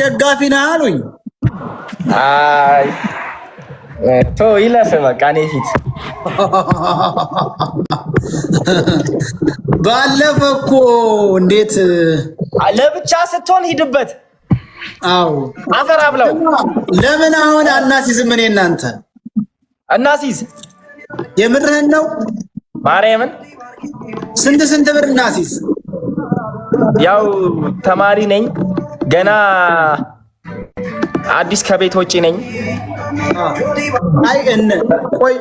ደጋፊ ነህ አሉኝ። አይ ቶ ይለፍ በቃ እኔ ፊት ባለፈው እኮ እንዴት ለብቻ ስትሆን ሂድበት። አው አፈር አብለው ለምን አሁን አናሲዝም? እኔ እናንተ እናሲዝ የምርህን ነው? ማርያምን ስንት ብር እናሲዝ? ያው ተማሪ ነኝ ገና አዲስ ከቤት ወጪ ነኝ። አይ ቆይ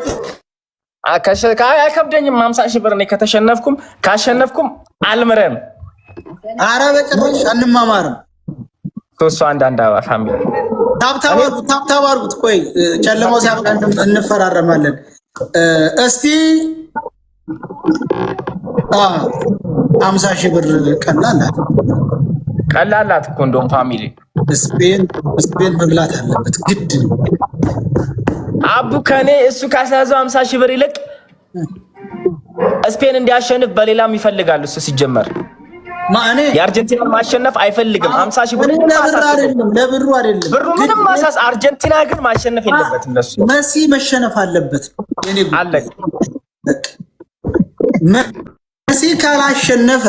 አይከብደኝም። 50 ሺህ ብር ነው ከተሸነፍኩም ካሸነፍኩም አልምረም። ኧረ በጭራሽ አንማማርም። ሶስቱ አንድ አባ ፋሚሊ ታብታብ አድርጉት። ቆይ ጨለማው ሲያበቃ እንፈራረማለን። እስቲ 50 ሺህ ብር ቀላላት እኮ እንደውም ፋሚሊ ስፔን መብላት አለበት ግድ ነው። አቡ ከኔ እሱ ካሳዘው 50 ሺህ ብር ይልቅ ስፔን እንዲያሸንፍ በሌላም ይፈልጋል። እሱ ሲጀመር ማኔ የአርጀንቲናን ማሸነፍ አይፈልግም። 50 ሺህ ብር ለብሩ አይደለም ብሩ ምንም ማሳስ አርጀንቲና ግን ማሸነፍ የለበትም። ለሱ መሲ መሸነፍ አለበት። የኔ አለ መሲ ካላሸነፈ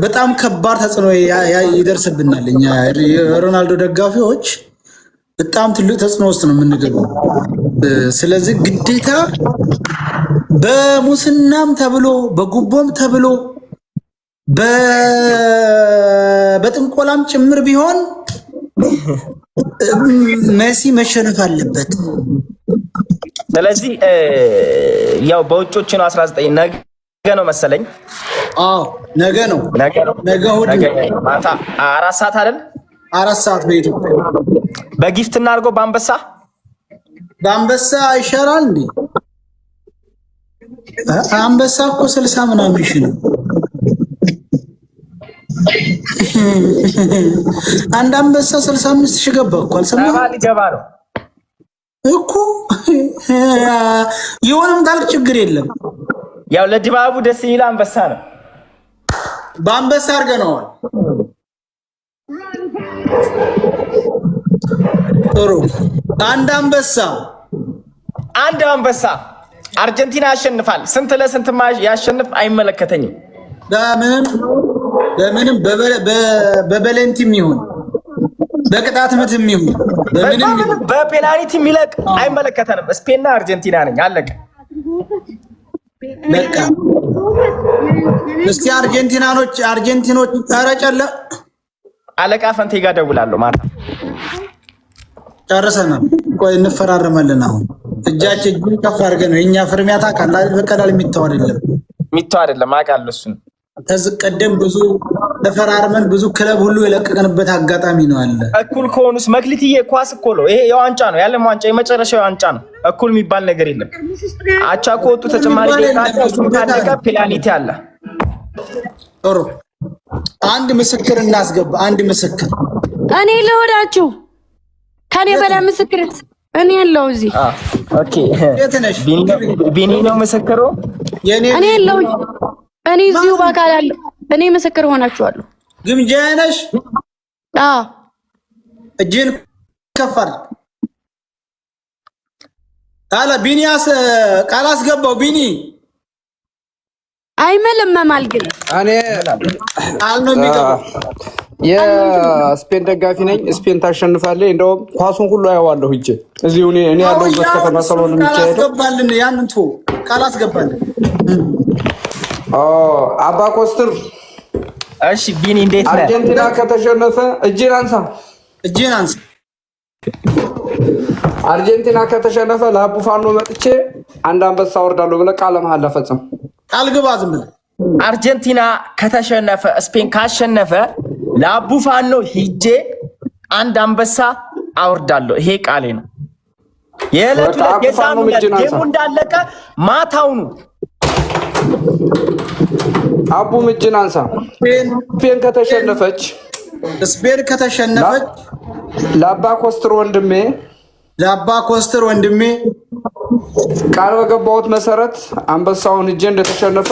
በጣም ከባድ ተጽዕኖ ይደርስብናል። እኛ የሮናልዶ ደጋፊዎች በጣም ትልቅ ተጽዕኖ ውስጥ ነው የምንገባው። ስለዚህ ግዴታ በሙስናም ተብሎ በጉቦም ተብሎ በጥንቆላም ጭምር ቢሆን መሲ መሸነፍ አለበት። ስለዚህ ያው በውጮች ነው 19 ነገ ነው መሰለኝ። አዎ ነገ ነው። ነገ ሁሉ ማታ 4 ሰዓት አይደል? 4 ሰዓት በኢትዮጵያ በጊፍት እናድርገው። በአንበሳ ይሻላል እንዴ? አንበሳ እኮ 60 ምናምን ሺህ ነው። አንድ አንበሳ 65 ሺህ ገባ እኮ አልሰማህም? ገባ ነው እኮ ይሁንም ታልክ ችግር የለም። ያው ለድባቡ ደስ ይላል። አንበሳ ነው። በአንበሳ አድርገነዋል። ጥሩ አንድ አንበሳ አርጀንቲና ያሸንፋል። ስንት ለስንት ያሸንፍ አይመለከተኝም። በምንም በበለንቲም ይሁን በቅጣት ምትም ይሁን በፔናልቲ የሚለቅ አይመለከተንም። ስፔንና አርጀንቲና ነኝ አለቀ በቃ። እስቲ አርጀንቲኖች ተረጨለ አለቃ ፈንቴ ጋር ደውላለሁ ማታ። ጨርሰናል። ቆይ እንፈራረማለን። አሁን እጅ ከፍ አድርገን ነው የኛ ፍርሚያታ ካላ በቀላል የሚተው አይደለም አውቃለሁ። እሱን ከዚህ ቀደም ብዙ ተፈራርመን ብዙ ክለብ ሁሉ የለቀቀንበት አጋጣሚ ነው አለ። እኩል ከሆኑስ መክሊትዬ ኳስ እኮ ነው ይሄ። የዋንጫ ነው ያለም ዋንጫ የመጨረሻው ዋንጫ ነው። እኩል የሚባል ነገር የለም። አቻ ከወጡ ተጨማሪ ደቂቃ እሱን ካለቀ ፔናልቲ አለ። ጥሩ አንድ ምስክር እናስገባ። አንድ ምስክር እኔ ልወዳችሁ ከኔ በላይ ምስክር እኔ ያለው እዚህ። ኦኬ ቢኒ ነው ምስክሩ። እኔ ያለው እኔ እዚሁ ባካል አለ። እኔ ምስክር ሆናችኋለሁ። ግምጃ ነሽ? አዎ እጅን ከፈር አለ ቢኒያስ ቃል አስገባው። ቢኒ አይመለመማል ግን እኔ አልነው የሚገባው። የስፔን ደጋፊ ነኝ። ስፔን ታሸንፋለች። እንደውም ኳሱን ሁሉ አየዋለሁ እጄ እዚሁ እኔ ያለሁበት ከተማ ሰሎን የሚካሄደው። አስገባልን ያንን ቶ ቃል አስገባልን። አባ ኮስትር እሺ ቢኒ እንዴት ነህ? አርጀንቲና ከተሸነፈ እጄን አንሳ። አርጀንቲና ከተሸነፈ ለአቡ ፋኖ መጥቼ አንድ አንበሳ ወርዳለሁ ብለህ ቃለ መሐላ ፈጽም። ቃል ግባ ዝም ብለህ። አርጀንቲና ከተሸነፈ ስፔን ካሸነፈ ለአቡ ፋኖ ሂጄ አንድ አንበሳ አወርዳለሁ። ይሄ ቃሌ ነው። የዕለቱ ጌሙ እንዳለቀ ማታውኑ አቡ እጅን አንሳ። ስፔን ከተሸነፈች ለአባ ኮስትር ወንድሜ ቃል በገባሁት መሰረት አንበሳውን እጄ እንደተሸነፈ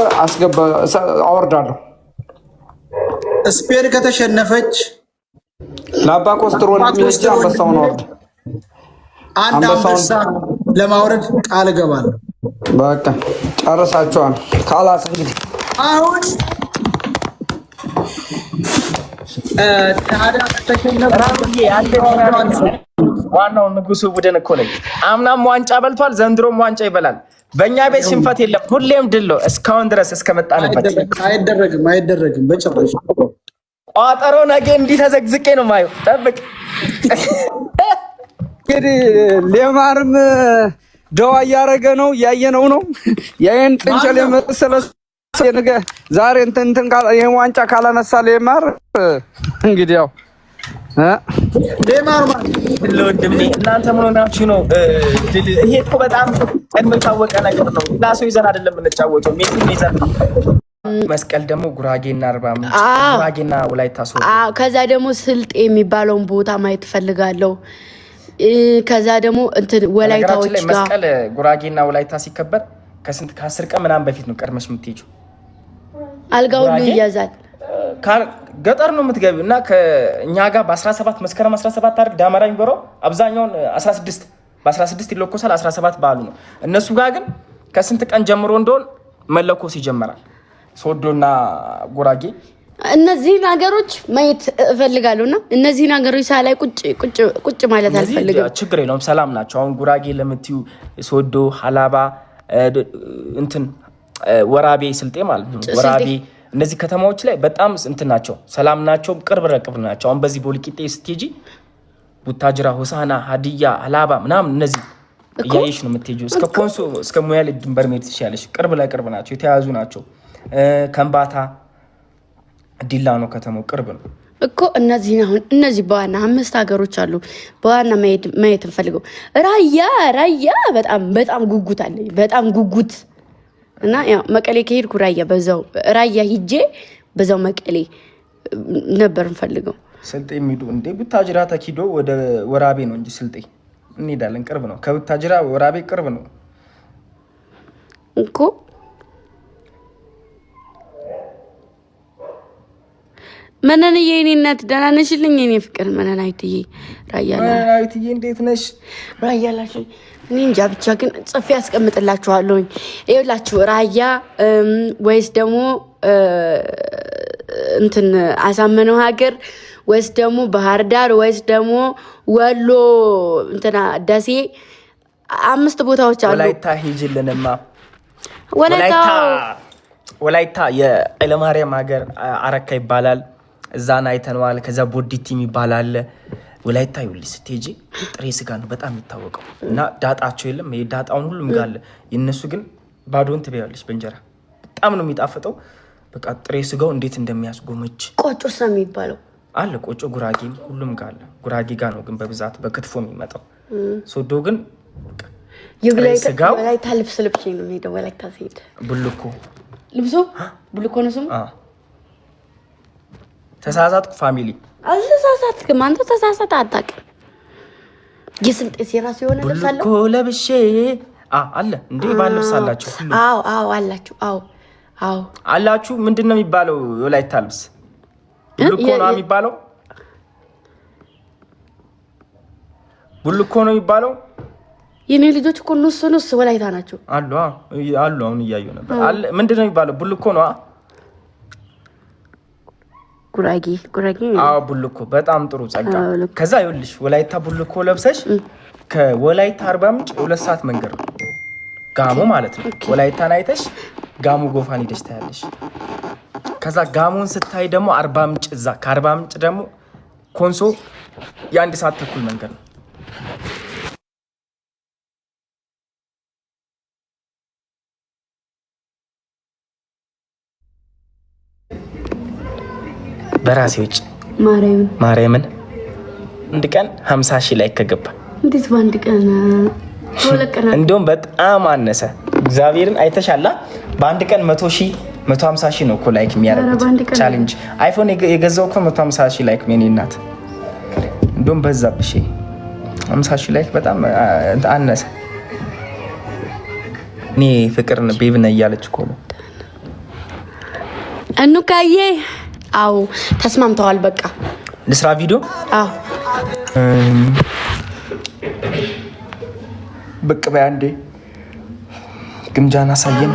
አወርዳለሁ። ስፔን ከተሸነፈች ለአባ ኮስትሮ እንደሚሄድ አንበሳው ነው። አንድ አንበሳ ለማውረድ ቃል እገባለሁ። በቃ ጨርሳችኋል። ካላስ እንግዲህ አሁን ዋናው ንጉሱ ቡድን እኮ ነኝ። አምናም ዋንጫ በልቷል፣ ዘንድሮም ዋንጫ ይበላል። በእኛ ቤት ሽንፈት የለም፣ ሁሌም ድል ነው። እስካሁን ድረስ እስከመጣንበት አይደረግም በጭራሽ። ቋጠሮ ነገ እንዲህ ተዘግዝቄ ነው የማየው። ጠብቅ እንግዲህ ሌማርም ደዋ እያደረገ ነው፣ እያየነው ነው። ያየን ጥንቸል የመሰለ ነገ ዛሬ እንትን ይሄን ዋንጫ ካላነሳ ሌማር እንግዲህ ያው ሌማር ለወንድሜ እናንተ ምን ሆናችሁ ነው? ይሄ እኮ በጣም ቀድሞ የታወቀ ነገር ነው። ላሶ ይዘን አይደለም የምንጫወተው፣ ሜሲም ይዘን ነው። መስቀል ደግሞ ጉራጌና አርባ ምንጭ፣ ጉራጌና ወላይታ ሶዶ፣ ከዛ ደግሞ ስልጤ የሚባለውን ቦታ ማየት ፈልጋለሁ። ከዛ ደግሞ እንትን ወላይታዎች ጋር መስቀል ጉራጌና ወላይታ ሲከበር ከ10 ቀን ምናምን በፊት ነው ቀድመሽ የምትሄጂው። አልጋው ሁሉ ይያዛል። ገጠር ነው የምትገቢው እና ከእኛ ጋር በ17 መስከረም 17 ታሪክ ዳመራ የሚበረው አብዛኛውን 16 በ16 ይለኮሳል። 17 በዓሉ ነው። እነሱ ጋር ግን ከስንት ቀን ጀምሮ እንደሆን መለኮስ ይጀምራል። ሶዶና ጉራጌ እነዚህን ሀገሮች ማየት እፈልጋለሁና እነዚህን ሀገሮች ሳላይ ቁጭ ማለት አልፈልግም። ችግር የለውም፣ ሰላም ናቸው። አሁን ጉራጌ ለምትዩ ሶዶ፣ ሀላባ፣ እንትን ወራቤ፣ ስልጤ ማለት ነው። ወራቤ እነዚህ ከተማዎች ላይ በጣም እንትን ናቸው፣ ሰላም ናቸው፣ ቅርብ ናቸው። አሁን በዚህ ቦልቂጤ ስትሄጂ ቡታጅራ፣ ሆሳና፣ ሀዲያ፣ ሀላባ ምናምን እነዚህ እያየሽ ነው የምትሄጂው። እስከ ኮንሶ እስከ ሙያሌ ድንበር መሄድ ትችያለሽ። ቅርብ ናቸው፣ የተያዙ ናቸው። ከምባታ ዲላ ነው ከተማው፣ ቅርብ ነው እኮ። እነዚህ በዋና 5 ሀገሮች አሉ በዋና ማየት እንፈልገው። ራያ በጣም ጉጉት አለኝ፣ በጣም ጉጉት እና ያው መቀሌ ከሄድኩ ራያ ሂጄ በዛው መቀሌ ነበር እንፈልገው። ስልጤ የሚሄዱ እንዴ ቡታጅራ ተኪዶ ወደ ወራቤ ነው እንጂ ስልጤ እንሄዳለን፣ ቅርብ ነው። ከቡታጅራ ወራቤ ቅርብ ነው እኮ። መነንዬ የኔ እናት ደህና ነሽልኝ? የኔ ፍቅር መነናይትዬ፣ ራያላይትዬ እንዴት ነሽ? ራያላችሁ እኔ እንጃ ብቻ ግን ጽፌ ያስቀምጥላችኋለሁኝ። ይኸውላችሁ ራያ ወይስ ደግሞ እንትን አሳመነው ሀገር ወይስ ደግሞ ባህር ዳር ወይስ ደግሞ ወሎ እንትና ደሴ 5 ቦታዎች አሉ። ወላይታ ሂጅልንማ። ወላይታ የኃይለማርያም ሀገር አረካ ይባላል። እዛን አይተነዋል። ከዛ ቦዲቲ ይባላል። ወላይታ ይኸውልሽ ስትሄጂ ጥሬ ስጋ ነው በጣም የሚታወቀው እና ዳጣቸው የለም። ይሄ ዳጣውን ሁሉም ጋር አለ። የነሱ ግን ባዶን ትበያለሽ በእንጀራ በጣም ነው የሚጣፍጠው። በቃ ጥሬ ስጋው እንዴት እንደሚያስጎመች። ቆጮስ ነው የሚባለው አለ። ቆጮ ጉራጌ ሁሉም ጋር አለ። ጉራጌ ጋር ነው ግን በብዛት በክትፎ የሚመጣው። ሶዶ ግን ወላይታ ልብስ ለብሼ ነው የምሄደው። ወላይታ ሲሄድ ቡልኮ ልብሶ ቡልኮ ነው ስሙ። ተሳሳትኩ ፋሚሊ አልተሳሳትክም። አንተ ተሳሳት አታውቅም። የስልጤ የራሱ የሆነ ልብስ አለ። ቡልኮ ለብሼ አለ እንዴ ባልብስ አላችሁ? አዎ አላችሁ። አዎ አላችሁ። ምንድን ነው የሚባለው? ወላይታ ልብስ ቡልኮ ነው የሚባለው። ቡልኮ ነው የሚባለው። የኔ ልጆች እኮ ኑስ ወላይታ ናቸው አሉ። አሁን እያየሁ ነበር። ምንድን ነው የሚባለው? ቡልኮ ነው። ጉራጌ ቡልኮ በጣም ጥሩ ጸጋ። ከዛ ይኸውልሽ ወላይታ ቡልኮ ለብሰሽ ከወላይታ 40 ምንጭ 2 ሰዓት መንገድ ነው፣ ጋሞ ማለት ነው። ወላይታን አይተሽ ጋሞ ጎፋን ሄደሽ ታያለሽ። ከዛ ጋሞን ስታይ ደግሞ 40 ምንጭ፣ እዛ ከ40 ምንጭ ደግሞ ኮንሶ የ1 ሰዓት ተኩል መንገድ ነው። በራሴ ውጭ ማርያምን አንድ ቀን 50 ሺህ ላይ ከገባ እንዴት በአንድ ቀን እንደውም በጣም አነሰ። እግዚአብሔርን አይተሻላ። በአንድ ቀን 100 ሺህ 150 ሺህ ነው እኮ ላይክ የሚያደርጉት ቻሌንጅ። አይፎን የገዛው እኮ 150 ሺህ ላይክ የኔ እናት። እንደውም በዛብሽ 50 ሺህ ላይክ በጣም አነሰ። እኔ ፍቅር ቤብ ነኝ እያለች እኮ ነው እንካዬ። አዎ ተስማምተዋል። በቃ ልስራ ቪዲዮ አዎ ብቅ በይ አንዴ ግምጃን አሳየን